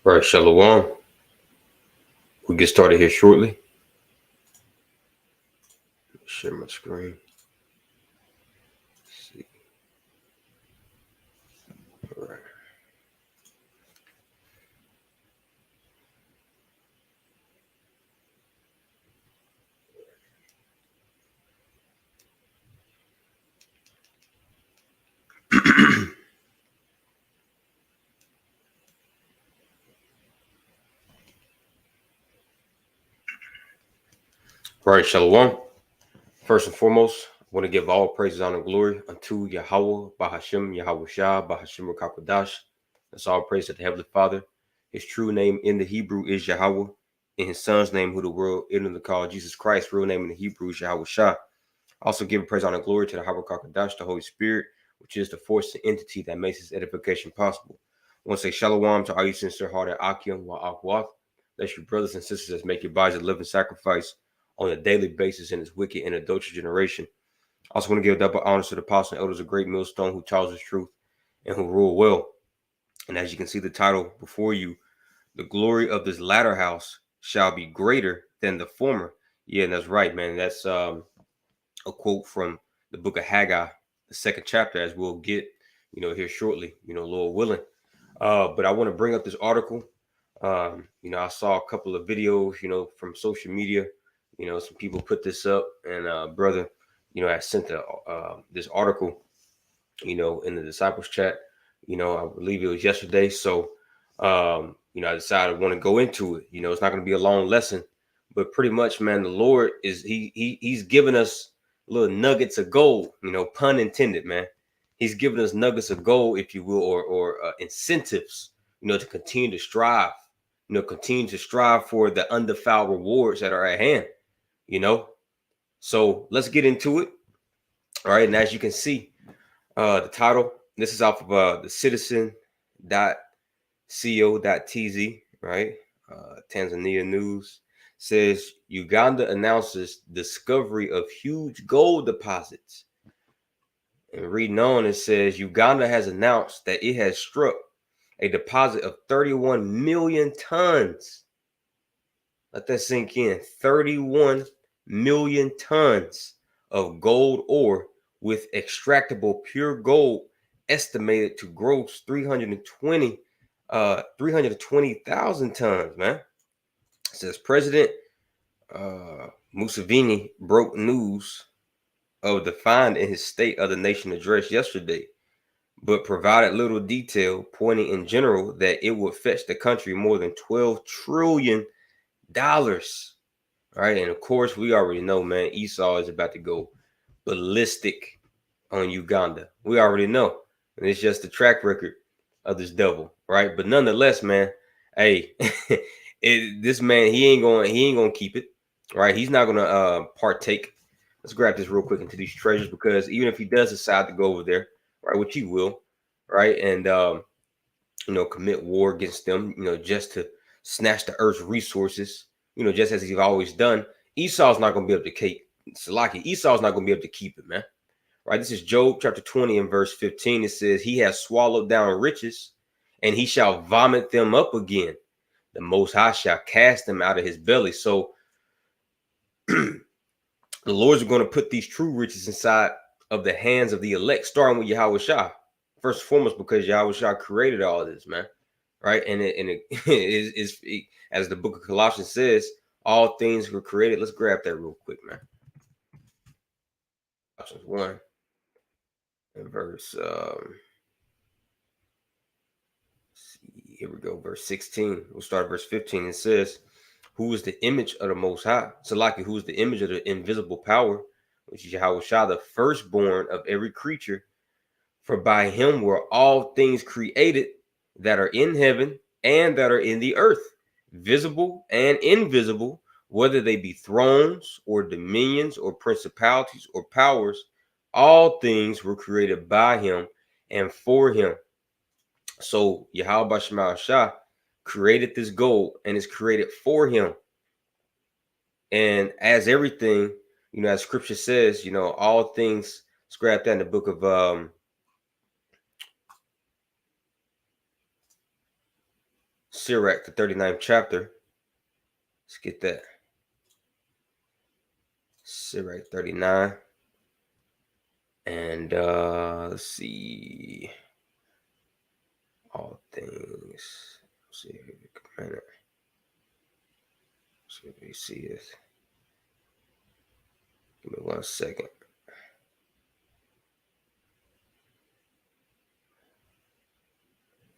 Right, Shalom. We'll get started here shortly. Share my screen. Let's see. All right. Right, Shalom. First and foremost, I want to give all praises, honor, and glory unto Yahweh, Bahashem, Yahweh Shah, Bahashem Rakakadash. That's all praise to the Heavenly Father. His true name in the Hebrew is Yahweh. In his son's name, who the world ignorantly called Jesus Christ, real name in the Hebrew is Yahweh Shah. Also give praise, honor, and glory to the Yahweh Kakadash, the Holy Spirit, which is the force and entity that makes his edification possible. I want to say Shalom to all you sincere hearted Akim wa Akwath. That's your brothers and sisters that make your bodies a living sacrifice on a daily basis in this wicked and adulterous generation. I also want to give double honors to the apostles and elders of Great Millstone who tells us truth and who rule well. And as you can see the title before you, the glory of this latter house shall be greater than the former. Yeah, and that's right, man. That's a quote from the book of Haggai, the second chapter, as we'll get, here shortly, Lord willing. But I want to bring up this article. I saw a couple of videos, from social media. Some people put this up, and brother, I sent this article, in the disciples chat. I believe it was yesterday. So, I decided I want to go into it. It's not going to be a long lesson, but pretty much, man, the Lord is he's giving us little nuggets of gold. Pun intended, man. He's giving us nuggets of gold, if you will, or incentives, to continue to strive. Continue to strive for the undefiled rewards that are at hand. So let's get into it. All right, and as you can see, the title. This is off of the citizen.co.tz, right? Tanzania News says Uganda announces discovery of huge gold deposits. And reading on, it says Uganda has announced that it has struck a deposit of 31 million tons. Let that sink in. 31 million tons of gold ore with extractable pure gold estimated to gross 320,000 tons, man. It says President Museveni broke news of the find in his State of the Nation address yesterday, but provided little detail, pointing in general that it would fetch the country more than $12 trillion. Right, and of course, we already know, man, Esau is about to go ballistic on Uganda. We already know. And it's just the track record of this devil, right? But nonetheless, man, hey, this man, he ain't gonna keep it, right? He's not gonna partake. Let's grab this real quick into these treasures, because even if he does decide to go over there, right, which he will, right, and commit war against them, just to snatch the earth's resources, just as he's always done, Esau's not going to be able to keep Salaki. Esau's not going to be able to keep it, man. Right? This is Job chapter 20 and verse 15. It says, he has swallowed down riches, and he shall vomit them up again. The Most High shall cast them out of his belly. So the Lord's going to put these true riches inside of the hands of the elect, starting with Yahweh Shah. First and foremost, because Yahweh Shah created all of this, man. Right? And it is as the book of Colossians says, all things were created. Let's grab that real quick, man. Colossians 1 and verse here we go, verse 16. We'll start at verse 15. It says, who is the image of the Most High? Salaki, who is the image of the invisible power, which is Yahweh Shah, the firstborn of every creature. For by him were all things created that are in heaven and that are in the earth, visible and invisible, whether they be thrones or dominions or principalities or powers. All things were created by him and for him. So Yahweh Shema Shah created this gold, and is created for him. And as everything, as scripture says, all things, scrap that in the book of Sirach, the 39th chapter. Let's get that. Sirach 39. And let's see. All things. Let's see if we can find it. See if we see this. Give me 1 second.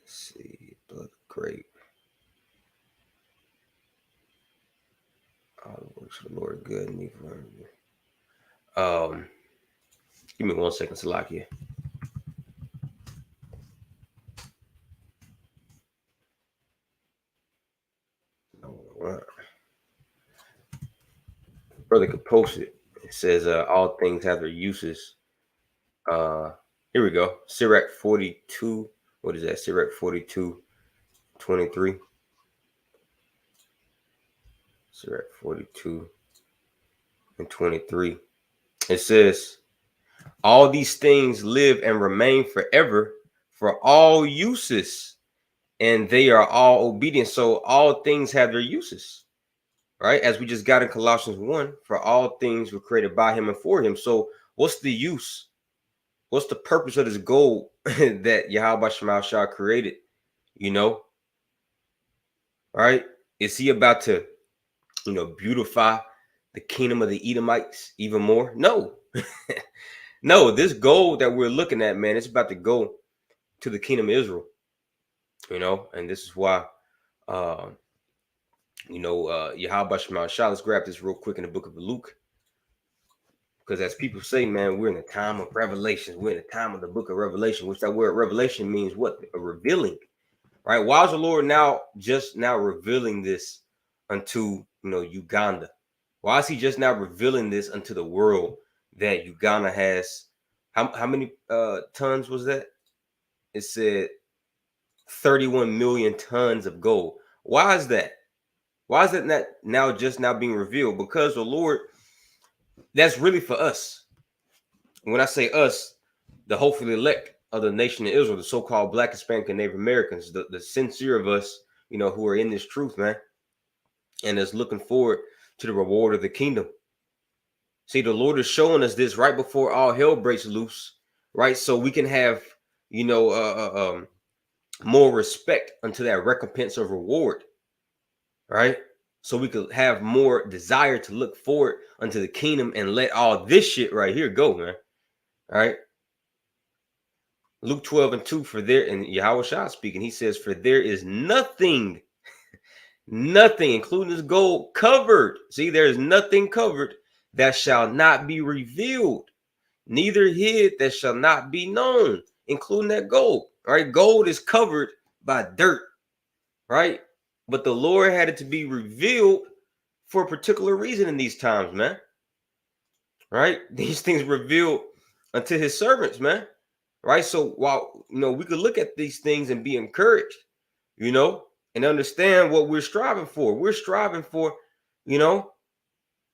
Let's see. Blood of grape. All the works of the Lord good and evil. Give me 1 second, Salakia. Brother could post it. It says all things have their uses. Here we go. Sirach 42. What is that? Sirach 42, 23. Sirach 42 and 23. It says, all these things live and remain forever for all uses, and they are all obedient. So all things have their uses, right? As we just got in Colossians 1, for all things were created by him and for him. So what's the use? What's the purpose of this gold that Yahweh Shema Shah created? You know, right? Is he about to, beautify the kingdom of the Edomites even more? No. No, this gold that we're looking at, man, it's about to go to the kingdom of Israel, and this is why, Yahweh Shema Shah. Let's grab this real quick in the book of Luke. Because as people say, man, we're in the time of revelation. We're in the time of the book of Revelation, which that word revelation means what? A revealing, right? Why is the Lord just now revealing this unto, Uganda? Why is he just now revealing this unto the world that Uganda has? How many tons was that? It said 31 million tons of gold. Why is that? Why is that not now being revealed? Because the Lord, that's really for us. When I say us, the hopefully elect of the nation of Israel, the so-called Black, Hispanic, and Native Americans, the sincere of us, who are in this truth, man, and is looking forward to the reward of the kingdom. See, the Lord is showing us this right before all hell breaks loose, right? So we can have, more respect unto that recompense of reward, right? So we could have more desire to look forward unto the kingdom and let all this shit right here go, man. All right. Luke 12 and 2, for there, and Yahweh Shah speaking, he says, for there is nothing, including this gold, covered. See, there is nothing covered that shall not be revealed, neither hid that shall not be known, including that gold. Right? Gold is covered by dirt, right? But the Lord had it to be revealed for a particular reason in these times, man. Right? These things revealed unto his servants, man. Right? So while, we could look at these things and be encouraged, and understand what we're striving for. We're striving for,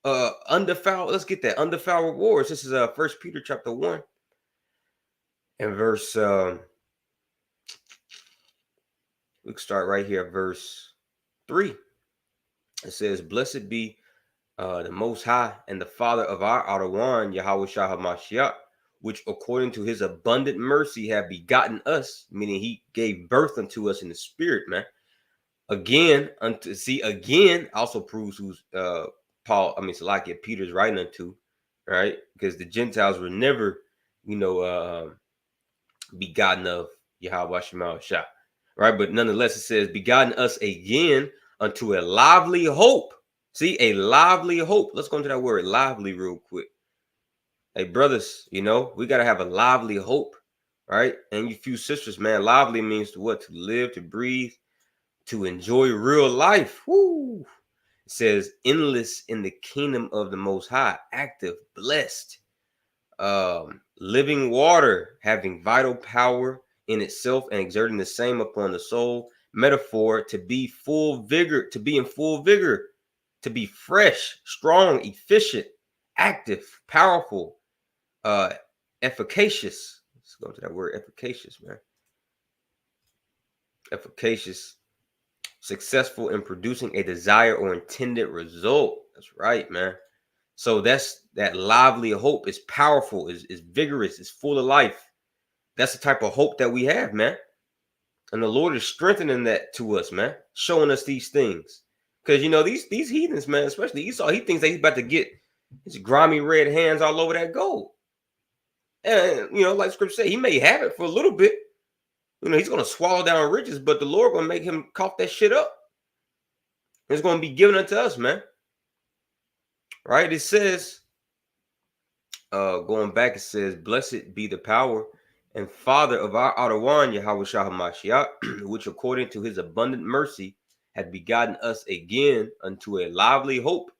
undefiled. Let's get that undefiled rewards. This is 1 Peter chapter 1 and verse, we can start right here, verse 3. It says, blessed be the Most High and the Father of our Adawan, Yahweh Shah HaMashiach, which according to his abundant mercy have begotten us, meaning he gave birth unto us in the spirit, man. Again, also proves who's Salakia, Peter's writing unto, right? Because the Gentiles were never, begotten of Yahweh Shema Shah, right? But nonetheless, it says, begotten us again unto a lively hope. See, a lively hope. Let's go into that word lively real quick. Hey, brothers, we got to have a lively hope, right? And you few sisters, man, lively means to what? To live, to breathe, to enjoy real life. Woo! It says, endless in the kingdom of the Most High, active, blessed, living water, having vital power in itself and exerting the same upon the soul. Metaphor, to be full vigor, to be in full vigor, to be fresh, strong, efficient, active, powerful, efficacious. Let's go to that word efficacious, man. Efficacious, successful in producing a desired or intended result. That's right, man. So that's that lively hope is powerful, is vigorous, is full of life. That's the type of hope that we have, man. And the Lord is strengthening that to us, man, showing us these things. Because you know, these heathens, man, especially Esau, he thinks that he's about to get his grimy red hands all over that gold. And you know, like scripture say, he may have it for a little bit. You know, he's gonna swallow down riches, but the Lord gonna make him cough that shit up. It's gonna be given unto us, man. Right? It says, going back, it says, "Blessed be the power and Father of our Adawan, Yahweh Shah HaMashiach, which according to his abundant mercy had begotten us again unto a lively hope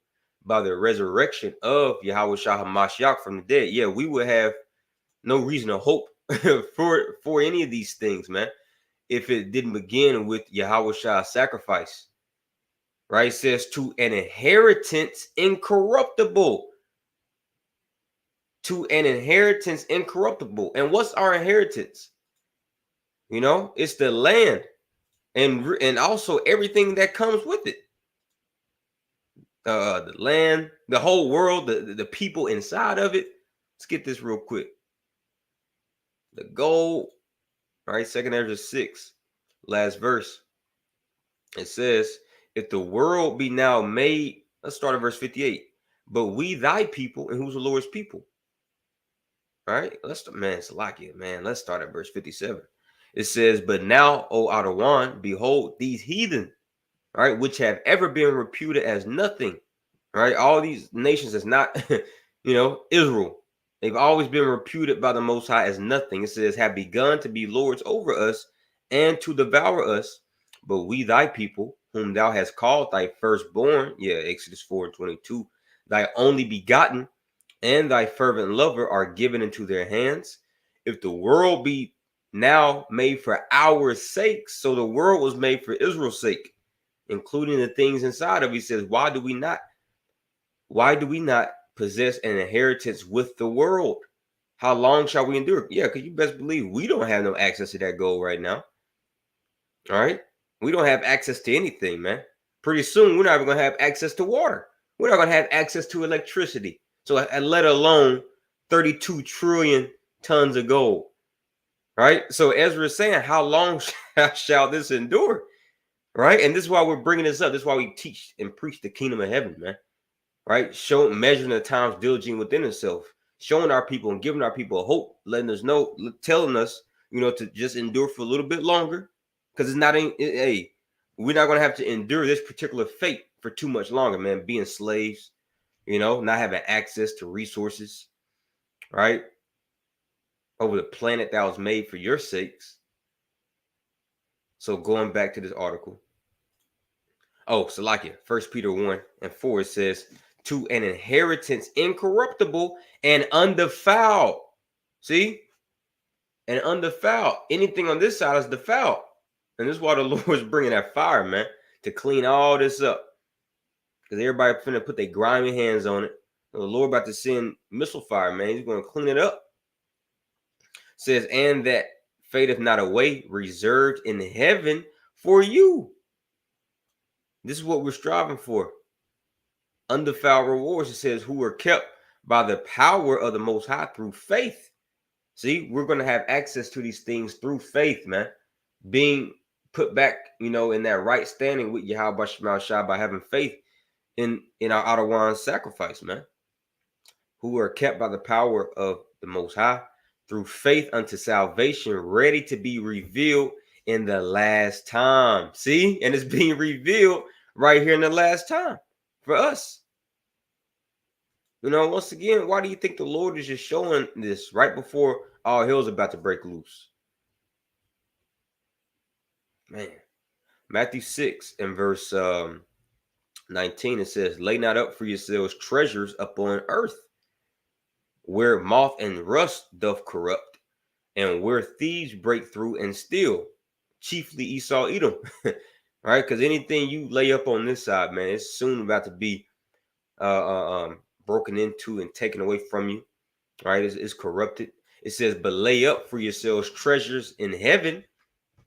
by the resurrection of Yahweh Shah HaMashiach from the dead." Yeah, we would have no reason to hope for any of these things, man, if it didn't begin with Yahweh Shah's sacrifice. Right? It says, to an inheritance incorruptible. To an inheritance incorruptible. And what's our inheritance? You know, it's the land and also everything that comes with it. The land, the whole world, the people inside of it. Let's get this real quick. The gold, right? 2 Ezra 6, last verse. It says, if the world be now made, let's start at verse 58. But we thy people, and who's the Lord's people? All right, let's let's start at verse 57. It says, but now, O Adawan, behold these heathen, right, which have ever been reputed as nothing. Right, all these nations is not, you know, Israel. They've always been reputed by the Most High as nothing. It says, have begun to be lords over us and to devour us. But we, thy people, whom thou hast called thy firstborn, yeah, Exodus 4:22, thy only begotten and thy fervent lover are given into their hands. If the world be now made for our sake, so the world was made for Israel's sake, including the things inside of it. He says, why do we not possess an inheritance with the world? How long shall we endure? Yeah, because you best believe we don't have no access to that gold right now. All right. We don't have access to anything, man. Pretty soon, we're not even going to have access to water. We're not going to have access to electricity. So let alone 32 trillion tons of gold. Right. So Ezra is saying, how long shall this endure? Right. And this is why we're bringing this up. This is why we teach and preach the kingdom of heaven, man. Right. Measuring the times diligent within itself, showing our people and giving our people hope, letting us know, telling us, you know, to just endure for a little bit longer. Because it's not, we're not going to have to endure this particular fate for too much longer, man. Being slaves, you know, not having access to resources, right? Over the planet that was made for your sakes. So going back to this article. Oh, Salakia, 1 Peter 1:4, it says, to an inheritance incorruptible and undefiled. See? And undefiled. Anything on this side is defiled. And this is why the Lord's bringing that fire, man, to clean all this up. Because everybody finna put their grimy hands on it. And the Lord about to send missile fire, man. He's going to clean it up. It says, and that fadeth not away, reserved in heaven for you. This is what we're striving for. Undefiled rewards, it says, who are kept by the power of the Most High through faith. See, we're going to have access to these things through faith, man. Being put back, you know, in that right standing with Yahweh Shema Shah by having faith in our Adawan sacrifice, man. Who are kept by the power of the Most High through faith unto salvation, ready to be revealed in the last time. See, and it's being revealed right here in the last time for us. You know, once again, why do you think the Lord is just showing this right before all hell's about to break loose? Man, Matthew 6 and verse 19, it says, lay not up for yourselves treasures upon earth, where moth and rust doth corrupt, and where thieves break through and steal, chiefly Esau Edom. Right? Because anything you lay up on this side, man, it's soon about to be broken into and taken away from you. Right? It's corrupted. It says, but lay up for yourselves treasures in heaven.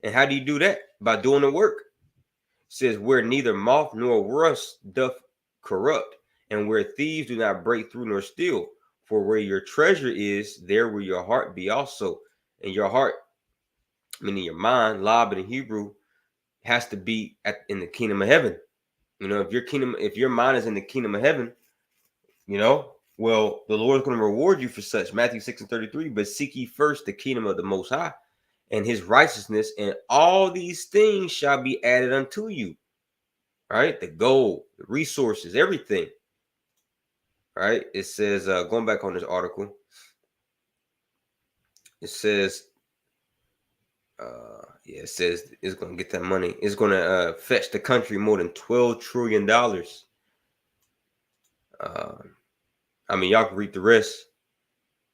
And how do you do that? By doing the work. says, where neither moth nor rust doth corrupt, and where thieves do not break through nor steal. For where your treasure is, there will your heart be also. And your heart, meaning your mind, lab in Hebrew, has to be in the kingdom of heaven. You know, if your mind is in the kingdom of heaven, you know, well, the Lord is going to reward you for such. Matthew 6:33, but seek ye first the kingdom of the Most High and his righteousness, and all these things shall be added unto you. Right? The gold, the resources, everything. Right? It says, going back on this article, it says, it says it's going to get that money. It's going to fetch the country more than $12 trillion. I mean, y'all can read the rest,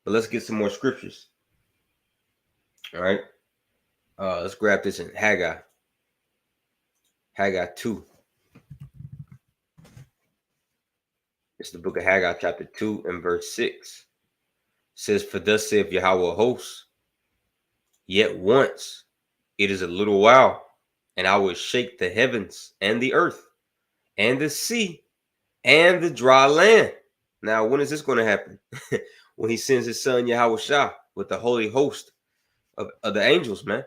but let's get some more scriptures. All right. Let's grab this in Haggai. Haggai 2. It's the book of Haggai, chapter 2 and verse 6. It says, for thus saith Yahweh of hosts, yet once it is a little while, and I will shake the heavens and the earth and the sea and the dry land. Now, when is this going to happen? When he sends his son Yahweh Shah with the holy host of the angels, man.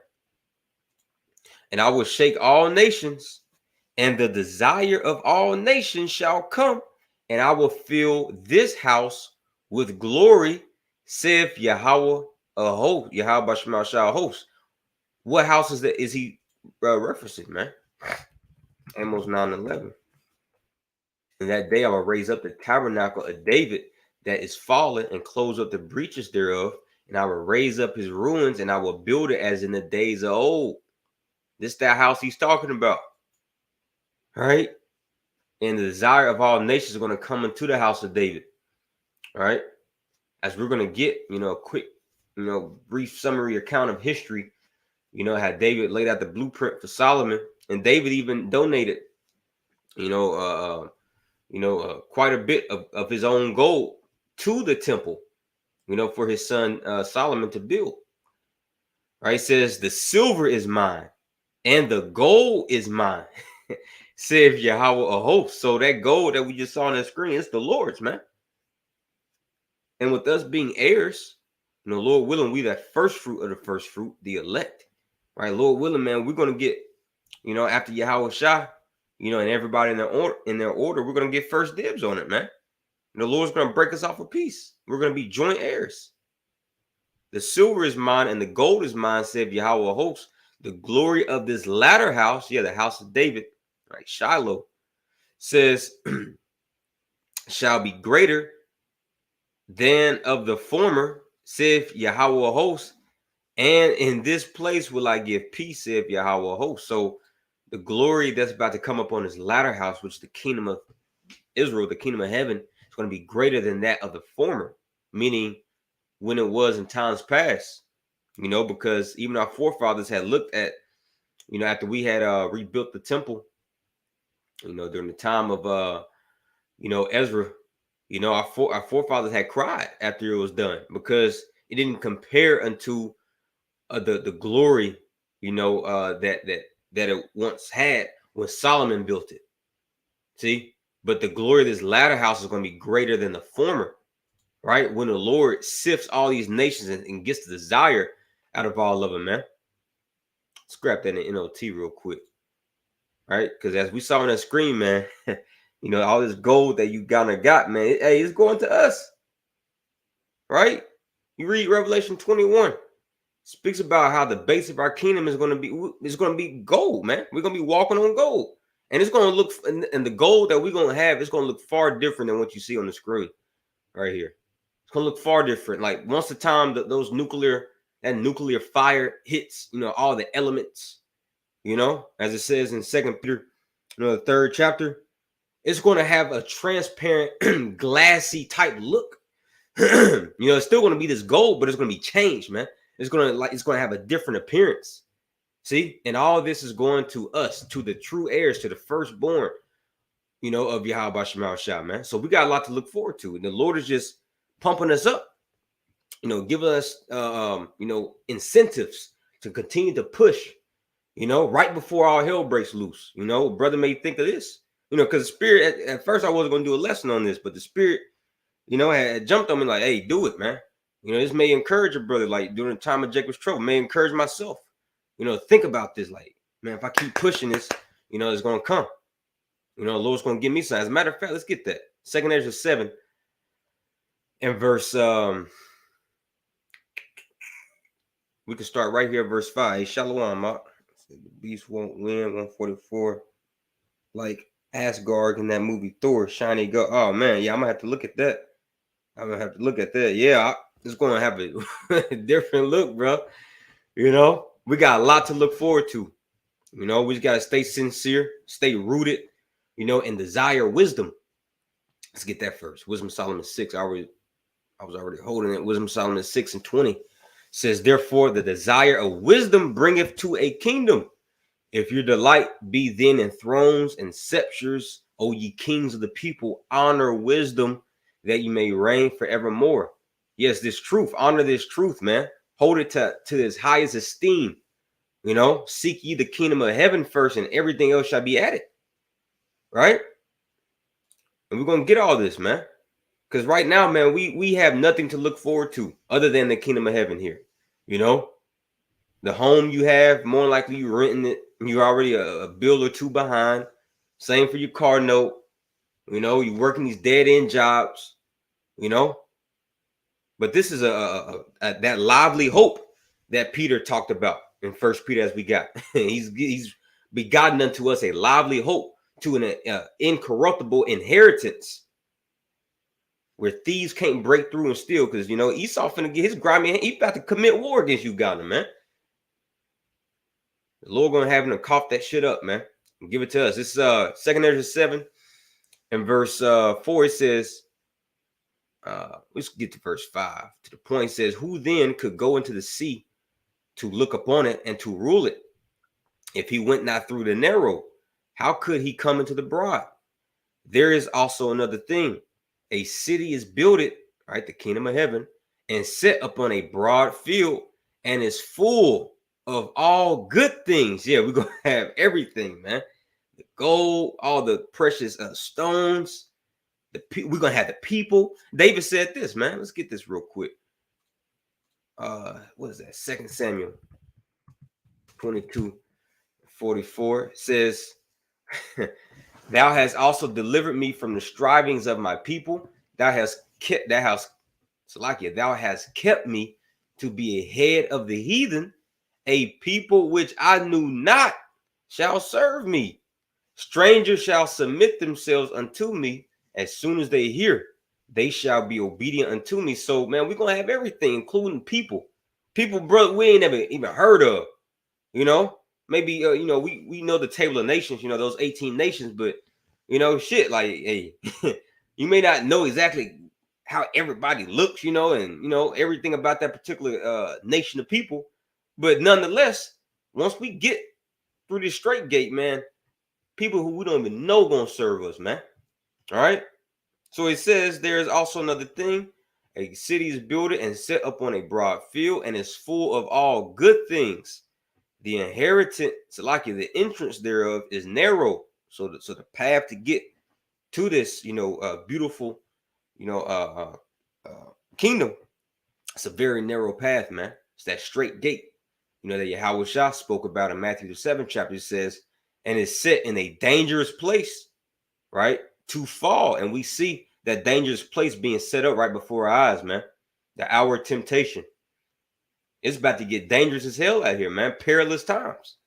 And I will shake all nations, and the desire of all nations shall come, and I will fill this house with glory, saith Yahweh a host, Yahweh Shema Shah host. What house is he referencing, man? Amos 9:11. And that day I will raise up the tabernacle of David that is fallen, and close up the breaches thereof, and I will raise up his ruins, and I will build it as in the days of old. This that house he's talking about. All right. And the desire of all nations is going to come into the house of David. All right. As we're going to get, a quick, brief summary account of history, how David laid out the blueprint for Solomon, and David even donated, quite a bit of his own gold to the temple, for his son Solomon to build. All right. It says, the silver is mine and the gold is mine, saith Yahweh of hosts. So that gold that we just saw on the screen, it's the Lord's, man. And with us being heirs, Lord willing, we that first fruit of the first fruit, the elect, right? Lord willing, man, we're going to get, after Yahweh Shah, and everybody in their order, we're going to get first dibs on it, man. And the Lord's going to break us off a piece. We're going to be joint heirs. The silver is mine and the gold is mine, saith Yahweh of hosts. The glory of this latter house, the house of David, right? Shiloh says, shall be greater than of the former, saith Yahweh of hosts. And in this place will I give peace, saith Yahweh of hosts. So the glory that's about to come upon this latter house, which is the kingdom of Israel, the kingdom of heaven, is going to be greater than that of the former, meaning when it was in times past. Because even our forefathers had looked at, after we had rebuilt the temple, during the time of, Ezra, our forefathers had cried after it was done, because it didn't compare unto the glory, that it once had when Solomon built it. See, but the glory of this latter house is going to be greater than the former, right? When the Lord sifts all these nations and gets the desire out of all of them, man. Scrap that in NOT real quick, right? Because as we saw on that screen, man, all this gold that you got, man, it's going to us, right? You read Revelation 21, speaks about how the base of our kingdom is going to be gold, man. We're going to be walking on gold, and it's going to look, and the gold that we're going to have is going to look far different than what you see on the screen right here. It's going to look far different. Like once the time that that nuclear fire hits, all the elements, as it says in 2 Peter, the 3rd chapter, it's going to have a transparent, glassy type look. It's still going to be this gold, but it's going to be changed, man. It's going to have a different appearance. See, and all this is going to us, to the true heirs, to the firstborn, of Yahweh Shema Shah, man. So we got a lot to look forward to, and the Lord is just pumping us up. Give us, incentives to continue to push, right before all hell breaks loose. Brother may think of this, because the spirit, at first I wasn't going to do a lesson on this, but the spirit, had jumped on me like, hey, do it, man. This may encourage a brother, like during the time of Jacob's trouble, may encourage myself, think about this. Like, man, if I keep pushing this, it's going to come. The Lord's going to give me something. As a matter of fact, let's get that. 2 Ezra 7 and verse, we can start right here, verse 5. Hey, Shalom, the beast won't win, 144. Like Asgard in that movie Thor, shiny go. Oh, man, yeah, I'm going to have to look at that. Yeah, it's going to have a different look, bro. We got a lot to look forward to. We just got to stay sincere, stay rooted, and desire wisdom. Let's get that first. Wisdom Solomon 6. I was already holding it. Wisdom Solomon 6 and 20 says, therefore, the desire of wisdom bringeth to a kingdom. If your delight be then in thrones and scepters, O ye kings of the people, honor wisdom that you may reign forevermore. Yes, this truth, honor this truth, man. Hold it to its highest esteem. Seek ye the kingdom of heaven first, and everything else shall be added. Right? And we're going to get all this, man. Because right now, man, we have nothing to look forward to other than the kingdom of heaven here. The home you have, more likely you're renting it. You're already a bill or two behind. Same for your car note. You're working these dead-end jobs, But this is that lively hope that Peter talked about in 1 Peter, as we got. he's begotten unto us a lively hope to an incorruptible inheritance where thieves can't break through and steal, because Esau finna get his grimy. He's about to commit war against Uganda, man. The Lord gonna have him to cough that shit up, man, and give it to us. This is 2 Ezra 7 and verse 4. It says, let's get to verse 5. To the point, it says, who then could go into the sea to look upon it and to rule it? If he went not through the narrow, how could he come into the broad? There is also another thing. A city is builded, right, the kingdom of heaven, and set upon a broad field, and is full of all good things. Yeah, we're going to have everything, man. The gold, all the precious stones. We're going to have the people. David said this, man. Let's get this real quick. What is that? 2 Samuel 22:44 says, thou hast also delivered me from the strivings of my people. Thou hast kept me to be a head of the heathen. A people which I knew not shall serve me. Strangers shall submit themselves unto me. As soon as they hear, they shall be obedient unto me. So, man, we're going to have everything, including people. People, bro, we ain't never even heard of, Maybe, we know the table of nations, those 18 nations, but, shit, like, hey, you may not know exactly how everybody looks, and, everything about that particular nation of people. But nonetheless, once we get through this straight gate, man, people who we don't even know gonna serve us, man. All right. So it says there is also another thing. A city is built and set up on a broad field and is full of all good things. The inheritance, the entrance thereof is narrow. So the path to get to this, beautiful, kingdom, it's a very narrow path, man. It's that straight gate. That Yahweh Shah spoke about in Matthew the 7th chapter. It says, and it's set in a dangerous place, right, to fall. And we see that dangerous place being set up right before our eyes, man. The hour of temptation. It's about to get dangerous as hell out here, man. Perilous times,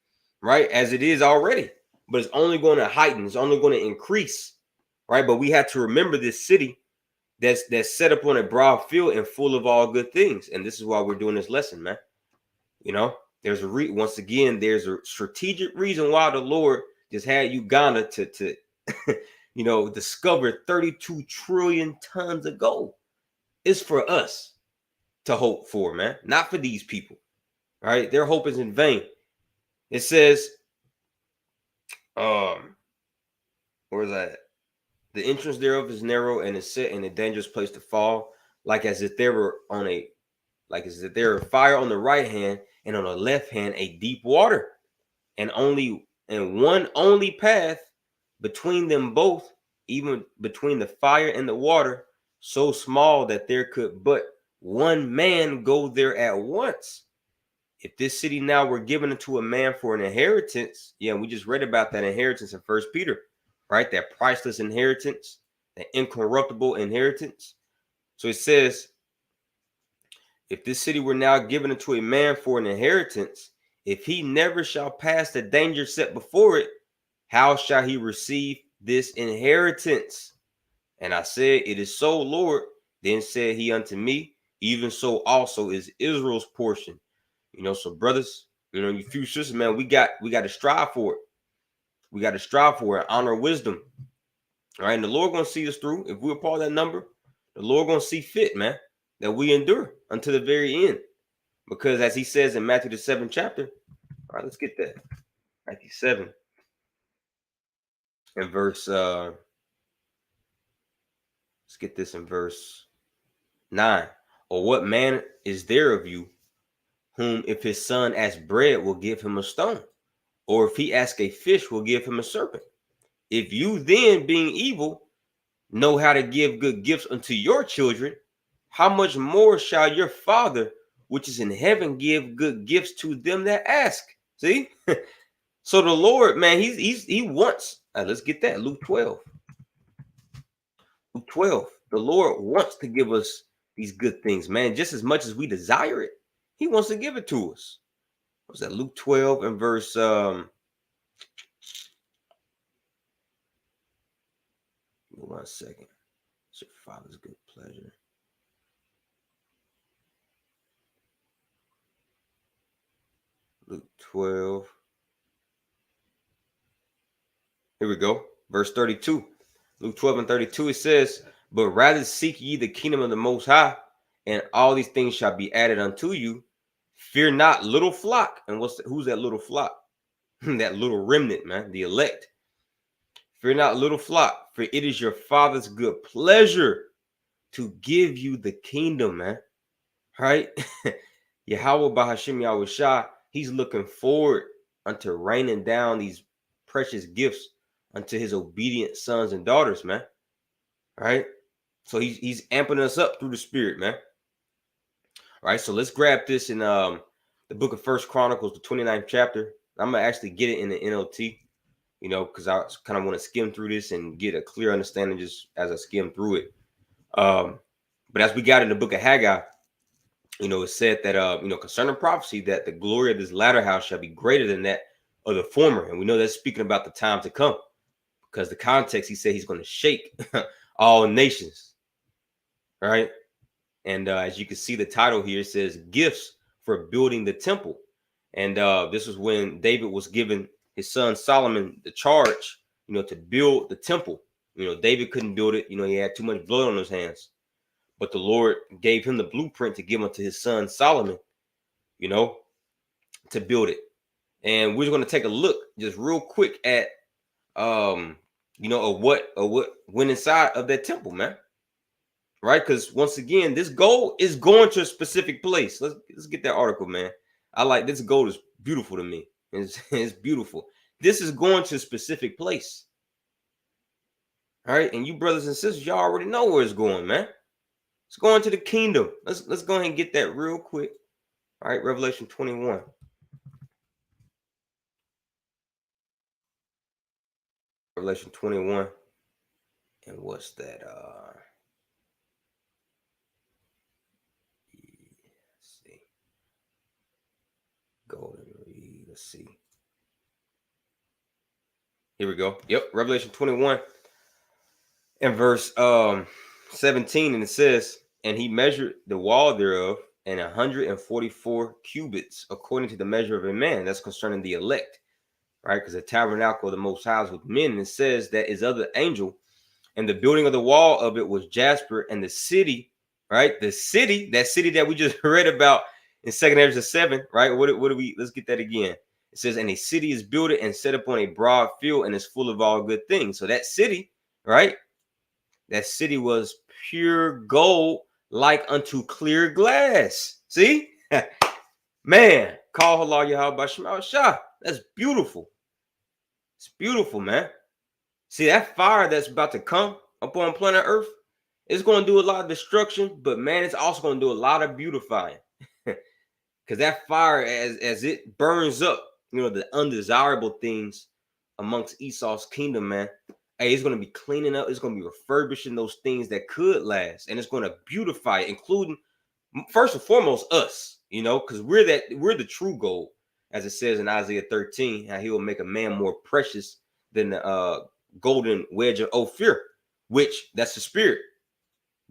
right, as it is already. But it's only going to heighten. It's only going to increase, right? But we have to remember this city that's set up on a broad field and full of all good things. And this is why we're doing this lesson, man. There's once again, there's a strategic reason why the Lord just had Uganda to discover 32 trillion tons of gold. It's for us to hope for, man, not for these people. All right, their hope is in vain. It says, where is that? The entrance thereof is narrow and is set in a dangerous place to fall, as if there were fire on the right hand, and on the left hand a deep water, and one only path between them both, even between the fire and the water, so small that there could but one man go there at once. If this city now were given to a man for an inheritance, yeah, we just read about that inheritance in First Peter, right? That priceless inheritance, that incorruptible inheritance. So it says, if this city were now given to a man for an inheritance, if he never shall pass the danger set before it, how shall he receive this inheritance? And I said, it is so, Lord. Then said he unto me, even so also is Israel's portion. So brothers, you few sisters, man, we got to strive for it. We got to strive for it, honor wisdom. All right, and the Lord gonna see us through. If we're part of that number, the Lord gonna see fit, man, that we endure until the very end. Because as he says in Matthew the 7th chapter, all right, let's get that. Matthew 7 and verse let's get this in verse 9. Or what man is there of you whom if his son ask bread will give him a stone, or if he ask a fish will give him a serpent? If you then, being evil, know how to give good gifts unto your children, how much more shall your Father which is in heaven give good gifts to them that ask? See? So the Lord, man, he wants, let's get that, Luke 12. Luke 12. The Lord wants to give us these good things, man, just as much as we desire it. He wants to give it to us. What's that? Luke 12 and verse 1 second. It's your Father's good pleasure. Luke 12. Here we go. Verse 32. Luke 12 and 32, it says, but rather seek ye the kingdom of the Most High, and all these things shall be added unto you. Fear not, little flock. And who's that little flock? That little remnant, man, the elect. Fear not, little flock, for it is your Father's good pleasure to give you the kingdom, man. Right? Yahweh Bahashim Yahweh Shah, he's looking forward unto raining down these precious gifts unto his obedient sons and daughters, man. Right? So he's amping us up through the Spirit, man. All right, so let's grab this in the book of First Chronicles, the 29th chapter. I'm gonna actually get it in the NLT, because I kind of want to skim through this and get a clear understanding just as I skim through it. But as we got in the book of Haggai, it said that concerning prophecy, that the glory of this latter house shall be greater than that of the former. And we know that's speaking about the time to come, because the context, he said he's going to shake all nations. Right? And as you can see, the title here says gifts for building the temple. And this was when David was given his son Solomon the charge, to build the temple. David couldn't build it. He had too much blood on his hands. But the Lord gave him the blueprint to give unto his son Solomon, to build it. And we're going to take a look just real quick at, what went inside of that temple, man. Right? Because once again, this gold is going to a specific place. Let's get that article, man. I like this gold is beautiful to me. It's beautiful. This is going to a specific place. All right. And you brothers and sisters, y'all already know where it's going, man. It's going to the kingdom. Let's go ahead and get that real quick. All right, Revelation 21. Revelation 21. And what's that? Let's see. Golden read. Let's see. Here we go. Yep, Revelation 21 and verse 17, and it says, and he measured the wall thereof, and 144 cubits, according to the measure of a man. That's concerning the elect, right? Because the tabernacle of the Most High is with men. And it says that his other angel, and the building of the wall of it was jasper, and the city, right? The city, that city that we just read about in 2 Ezra 7, right? What do we? Let's get that again. It says, and a city is built and set upon a broad field, and is full of all good things. So that city, right? That city was pure gold, like unto clear glass. See? Man, call Allah Yahweh Bashim Shah. That's beautiful. It's beautiful, man. See, that fire that's about to come upon planet Earth, it's going to do a lot of destruction, but man, it's also going to do a lot of beautifying. Because that fire, as it burns up, the undesirable things amongst Esau's kingdom, man, hey, it's going to be cleaning up. It's going to be refurbishing those things that could last, and it's going to beautify it, including first and foremost us, because we're the true gold, as it says in Isaiah 13, how he will make a man more precious than the golden wedge of Ophir, which that's the spirit.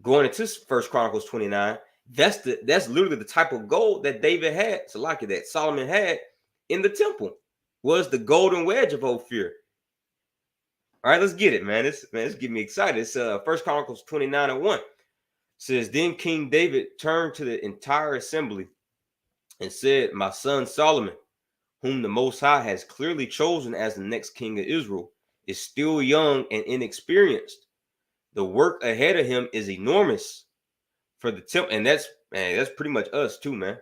Going into First Chronicles 29, that's literally the type of gold that David had, that Solomon had in the temple, was the golden wedge of Ophir. All right, let's get it, man. It's getting me excited. It's First Chronicles 29:1. Says, then King David turned to the entire assembly and said, my son Solomon, whom the Most High has clearly chosen as the next king of Israel, is still young and inexperienced. The work ahead of him is enormous for the temple. And that's pretty much us too, man.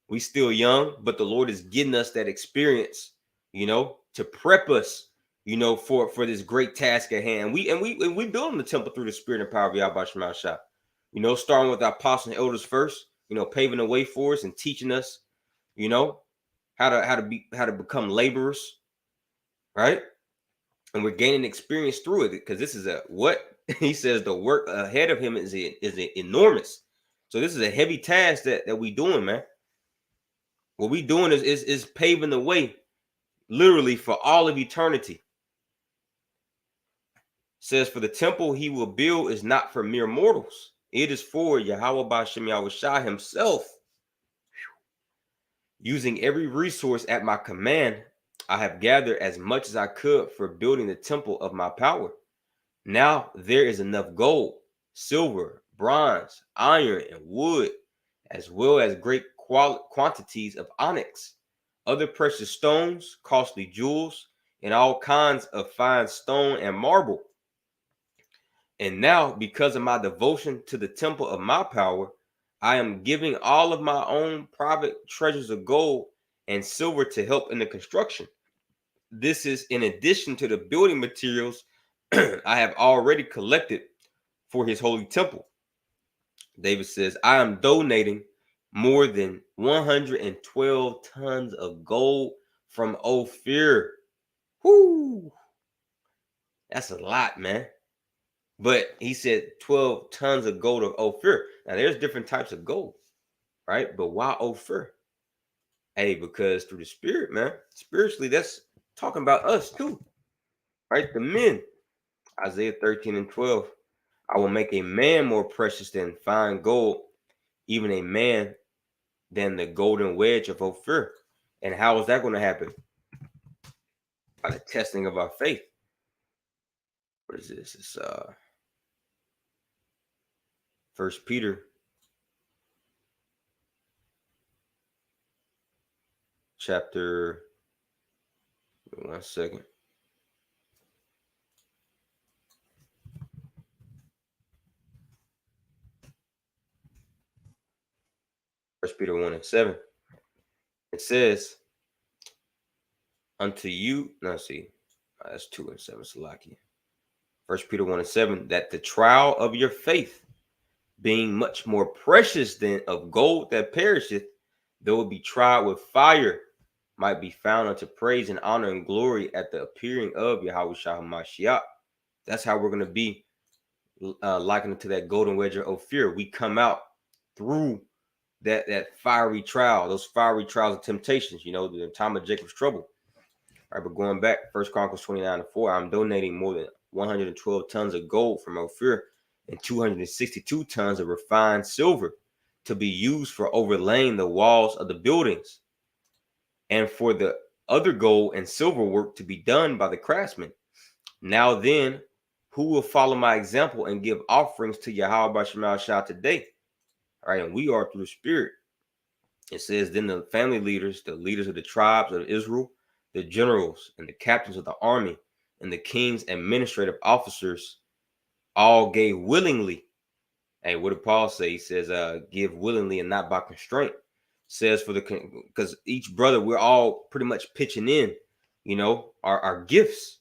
We still young, but the Lord is getting us that experience, to prep us, for this great task at hand. We building the temple through the spirit and power of Yahweh Shema Shah. Starting with our apostles and elders first, paving the way for us and teaching us, how to become laborers, right? And we're gaining experience through it, because this is what he says the work ahead of him is enormous. So this is a heavy task that we doing, man. What we doing is paving the way, literally, for all of eternity. Says, for the temple he will build is not for mere mortals. It is for Yahweh Ba'ashem Yahweh Shah himself. Using every resource at my command, I have gathered as much as I could for building the temple of my power. Now there is enough gold, silver, bronze, iron, and wood, as well as great quantities of onyx, other precious stones, costly jewels, and all kinds of fine stone and marble. And now, because of my devotion to the temple of my power, I am giving all of my own private treasures of gold and silver to help in the construction. This is in addition to the building materials I have already collected for his holy temple. David says, I am donating more than 112 tons of gold from Ophir. Whoo! That's a lot, man. But he said 12 tons of gold of Ophir. Now, there's different types of gold, right? But why Ophir? Hey, because through the spirit, man, spiritually, that's talking about us too, right? The men. Isaiah 13:12. I will make a man more precious than fine gold, even a man than the golden wedge of Ophir. And how is that going to happen? By the testing of our faith. What is this? It's First Peter chapter. 1 second. First Peter 1:7. It says, unto you, that's 2:7, Salakia. First Peter 1:7, that the trial of your faith, being much more precious than of gold that perisheth, though it be tried with fire, might be found unto praise and honor and glory at the appearing of Yahweh Shah HaMashiach. That's how we're going to be likened to that golden wedge of Ophir. We come out through that fiery trial, those fiery trials and temptations, the time of Jacob's trouble. All right, but going back, First Chronicles 29:4, I'm donating more than 112 tons of gold from Ophir and 262 tons of refined silver to be used for overlaying the walls of the buildings, and for the other gold and silver work to be done by the craftsmen. Now then, who will follow my example and give offerings to Yahweh Ba'ashem Shah today? All right, and we are through the spirit. It says, then the family leaders, the leaders of the tribes of Israel, the generals and the captains of the army, and the king's administrative officers all gave willingly. Hey, what did Paul say? He says, give willingly and not by constraint, says for the, because each brother, we're all pretty much pitching in, our gifts,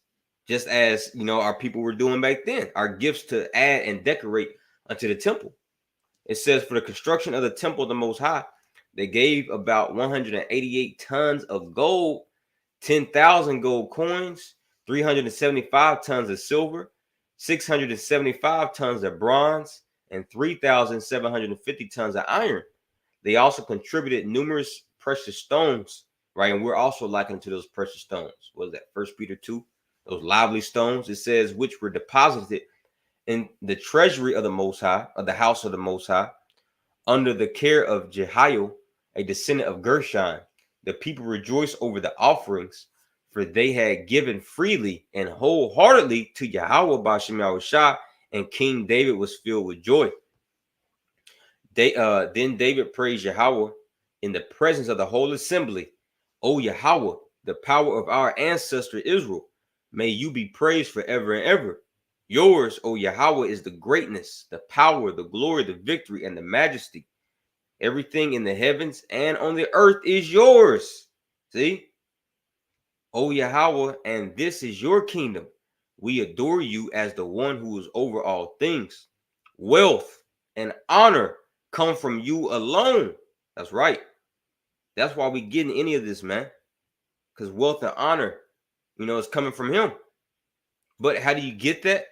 just as our people were doing back then, our gifts to add and decorate unto the temple. It says for the construction of the temple of the Most High, they gave about 188 tons of gold, 10,000 gold coins, 375 tons of silver, 675 tons of bronze, and 3,750 tons of iron. They also contributed numerous precious stones, right? And we're also likened to those precious stones. What is that? 1 Peter 2, those lively stones. It says, which were deposited in the treasury of the Most High, of the house of the Most High, under the care of Jehiel, a descendant of Gershon. The people rejoiced over the offerings, for they had given freely and wholeheartedly to Yahweh Ba'ashem Yahushua, and King David was filled with joy. Then David praised Yahweh in the presence of the whole assembly. O Yahweh, the power of our ancestor Israel, may you be praised forever and ever. Yours, O Yahweh, is the greatness, the power, the glory, the victory, and the majesty. Everything in the heavens and on the earth is yours. See? O Yahweh, and this is your kingdom. We adore you as the one who is over all things. Wealth and honor come from you alone. That's right. That's why we getting any of this, man. Because wealth and honor, is coming from him. But how do you get that?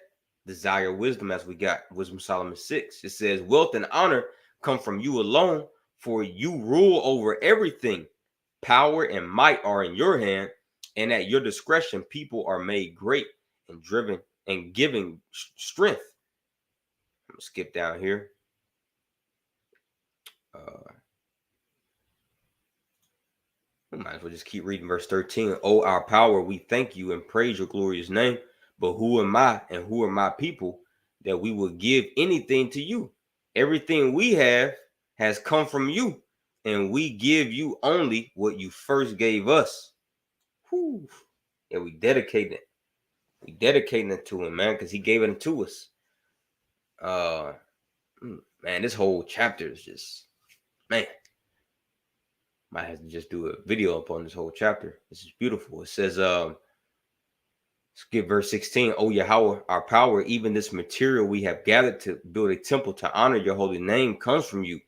Desire wisdom, as we got Wisdom Solomon 6. It says, wealth and honor come from you alone, for you rule over everything. Power and might are in your hand, and at your discretion people are made great and driven and giving strength. I'm gonna skip down here. We might as well just keep reading verse 13. Oh, our power, we thank you and praise your glorious name. But who am I and who are my people that we will give anything to you? Everything we have has come from you, and we give you only what you first gave us. Whew. Yeah, we dedicating it. We dedicating it to him, man, because he gave it to us. Man, this whole chapter is just, man. Might have to just do a video up on this whole chapter. This is beautiful. It says, skip verse 16. Oh, Yahweh, our power, even this material we have gathered to build a temple to honor your holy name comes from you.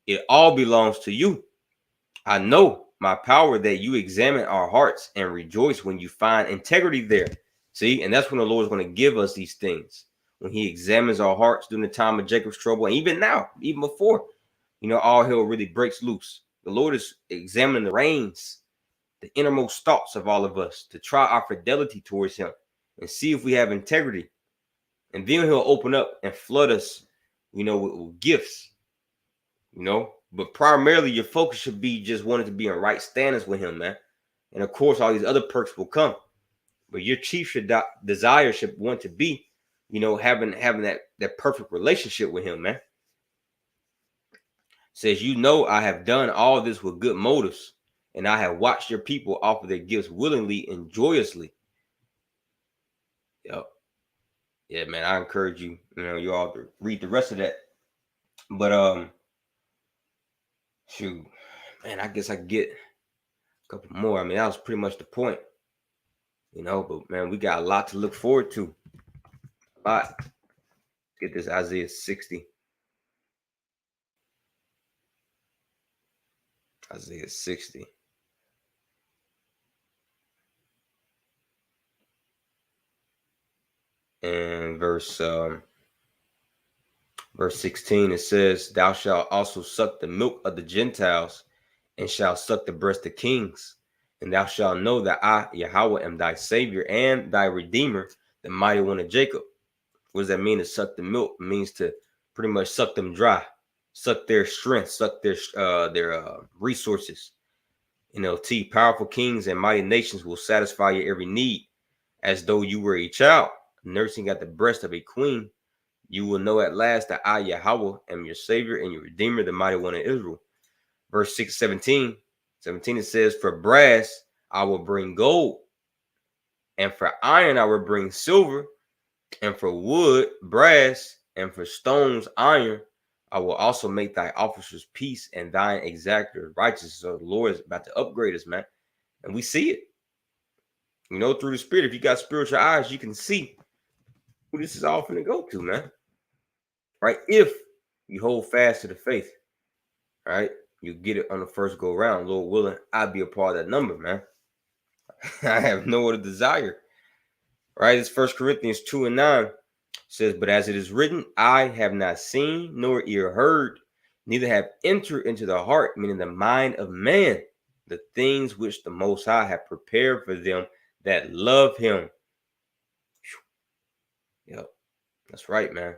It all belongs to you. I know, my power, that you examine our hearts and rejoice when you find integrity there. See, and that's when the Lord is going to give us these things. When he examines our hearts during the time of Jacob's trouble, and even now, even before, all hell really breaks loose. The Lord is examining the reins, the innermost thoughts of all of us, to try our fidelity towards him and see if we have integrity. And then he'll open up and flood us, with gifts, But primarily your focus should be just wanting to be in right standings with him, man. And of course, all these other perks will come. But your chief desire should want to be, having that perfect relationship with him, man. Says, I have done all this with good motives, and I have watched your people offer their gifts willingly and joyously. Yep. Yeah, man, I encourage you, you all to read the rest of that. But shoot, man, I guess I could get a couple more. I mean, that was pretty much the point, but man, we got a lot to look forward to. All right, get this Isaiah 60. Isaiah 60. And verse 16, it says, thou shalt also suck the milk of the Gentiles, and shalt suck the breast of kings. And thou shalt know that I, Yahweh, am thy Savior and thy Redeemer, the mighty one of Jacob. What does that mean, to suck the milk? It means to pretty much suck them dry, suck their strength, suck their resources. Powerful kings and mighty nations will satisfy your every need, as though you were a child nursing at the breast of a queen. You will know at last that I, Yahweh, am your Savior and your Redeemer, the mighty one of Israel. Verse 17, it says, for brass I will bring gold, and for iron I will bring silver, and for wood brass, and for stones iron. I will also make thy officers peace and thine exactors righteous. So the Lord is about to upgrade us, man. And we see it. You know, through the Spirit. If you got spiritual eyes, you can see who this is all finna go to, man. Right? If you hold fast to the faith, right? You get it on the first go round. Lord willing, I'll be a part of that number, man. I have no other desire. Right? It's 1 Corinthians 2:9 says, but as it is written, I have not seen nor ear heard, neither have entered into the heart, meaning the mind of man, the things which the Most High have prepared for them that love him. Yep, that's right, man.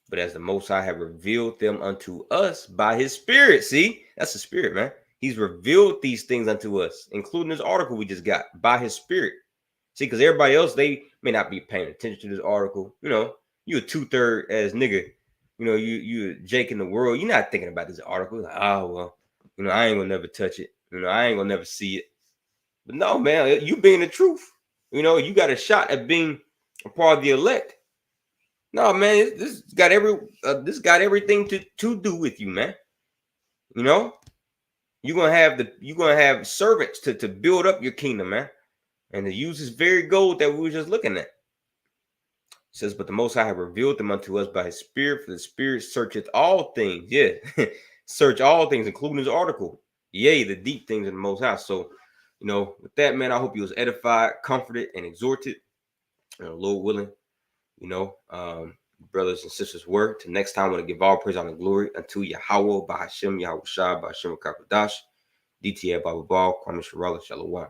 But as the Most High have revealed them unto us by his Spirit. See, that's the Spirit, man. He's revealed these things unto us, including this article we just got, by his Spirit. See, because everybody else, they may not be paying attention to this article. You know, you a 2/3 as nigga. You know, you Jake in the world. You're not thinking about this article. Like, oh, well, you know, I ain't gonna never touch it. You know, I ain't gonna never see it. But no, man, you being the truth. You know, you got a shot at being a part of the elect. No, man, this got everything to do with you, man. You know, you're gonna have servants to build up your kingdom, man. And to use this very gold that we were just looking at. It says, but the Most High have revealed them unto us by his Spirit, for the Spirit searcheth all things. Yeah, search all things, including this article. Yea, the deep things in the Most High. So, you know, with that, man, I hope you was edified, comforted, and exhorted. Lord willing, you know, brothers and sisters, word. Till next time, I want to give all praise, honor, and glory unto Yahweh, Bahashem, Yahweh Shah, Bahashem, Kakadash, DTA, Baba Ball, Kwame Sharala, Shalom.